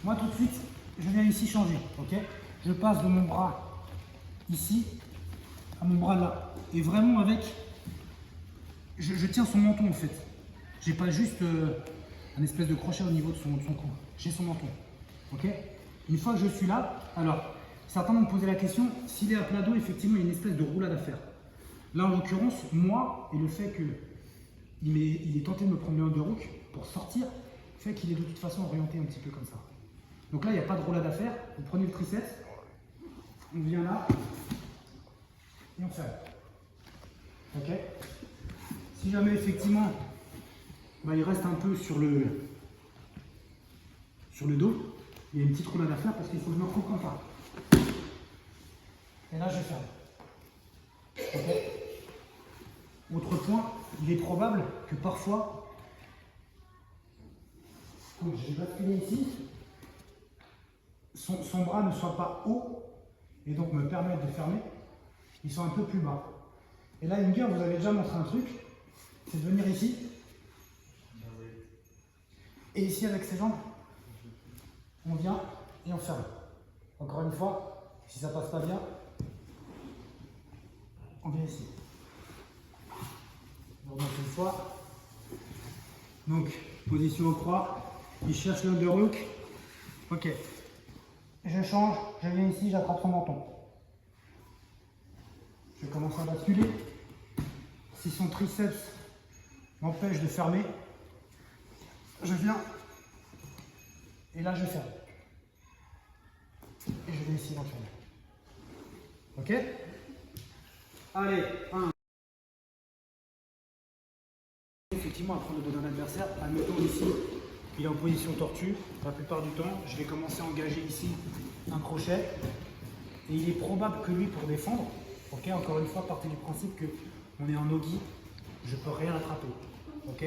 Moi tout de suite, je viens ici changer, ok? Je passe de mon bras ici à mon bras là. Et vraiment avec, je tiens son menton en fait. J'ai pas juste un espèce de crochet au niveau de son cou. J'ai son menton, ok? Une fois que je suis là, alors, certains m'ont posé la question, s'il est à plat dos, effectivement, il y a une espèce de roulade à faire. Là, en l'occurrence, moi, et le fait qu'il est tenté de me prendre le underhook pour sortir, fait qu'il est de toute façon orienté un petit peu comme ça. Donc là, il n'y a pas de roulade à faire. Vous prenez le triceps, on vient là, et on ferme. Ok? Si jamais, effectivement, il reste un peu sur le dos, il y a une petite roulade à faire parce qu'il faut que je me retrouve comme ça. Et là, je ferme. Okay. Autre point, il est probable que parfois, donc je vais basculer ici, son bras ne soit pas haut et donc me permettre de fermer, ils sont un peu plus bas. Et là, Inger, vous avez déjà montré un truc, c'est de venir ici, et ici avec ses jambes, on vient et on ferme. Encore une fois, si ça passe pas bien, on vient ici. On remonte une fois. Donc, position au croix. Il cherche l'underhook. Ok. Je change, je viens ici, j'attrape son menton. Je commence à basculer. Si son triceps m'empêche de fermer, je viens. Et là, je ferme. Et je vais ici éventuellement. Ok? Allez, 1. Effectivement, à prendre le dos d'un adversaire, admettons ici, il est en position tortue. La plupart du temps, je vais commencer à engager ici un crochet. Et il est probable que lui, pour défendre, ok, encore une fois, partez du principe qu'on est en nogi, je ne peux rien attraper. Ok?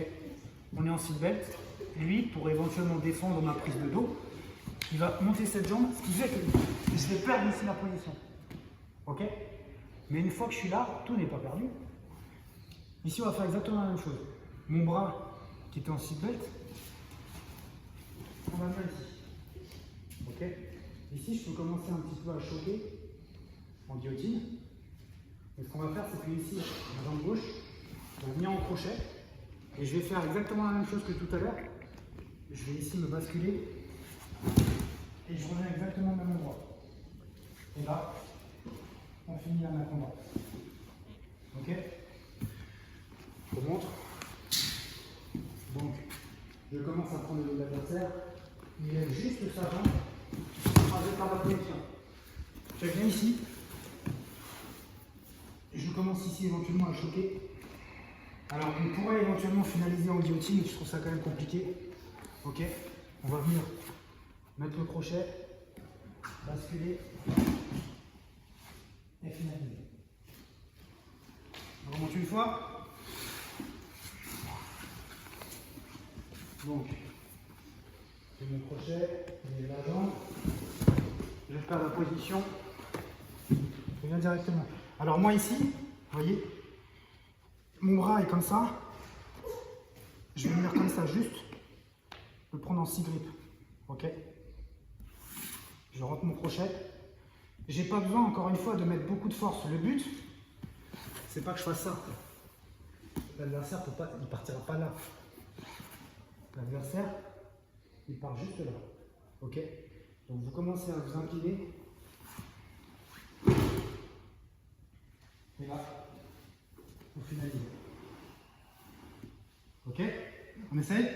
On est en seatbelt. Lui, pour éventuellement défendre ma prise de dos, il va monter cette jambe, ce qui fait que je vais perdre ici la position. Ok? Mais une fois que je suis là, tout n'est pas perdu. Ici, on va faire exactement la même chose. Mon bras qui était en seatbelt, on va le mettre ici. Ok? Ici, je peux commencer un petit peu à choquer en guillotine. Et ce qu'on va faire, c'est que ici, ma jambe gauche va venir en crochet. Et je vais faire exactement la même chose que tout à l'heure. Je vais ici me basculer. Et je reviens exactement au même endroit. Et là, on finit la main combat. Ok? Je vous montre. Donc, je commence à prendre le dos de l'adversaire. Il lève juste sa jambe. Avec par la connexion. Je viens ici. Je commence ici éventuellement à choquer. Alors, on pourrait éventuellement finaliser en guillotine, mais je trouve ça quand même compliqué. Ok? On va venir mettre le crochet, basculer et finaliser. On remonte une fois. Donc, j'ai mon crochet, j'ai la jambe, je perds la position, je viens directement. Alors moi ici, vous voyez, mon bras est comme ça, je vais venir comme ça, juste le prendre en 6 grippes, ok? Je rentre mon crochet, j'ai pas besoin encore une fois de mettre beaucoup de force. Le but, c'est pas que je fasse ça. L'adversaire il partira pas là. L'adversaire, il part juste là. Ok? Donc vous commencez à vous incliner. Et là, vous finalisez. Ok? On essaye?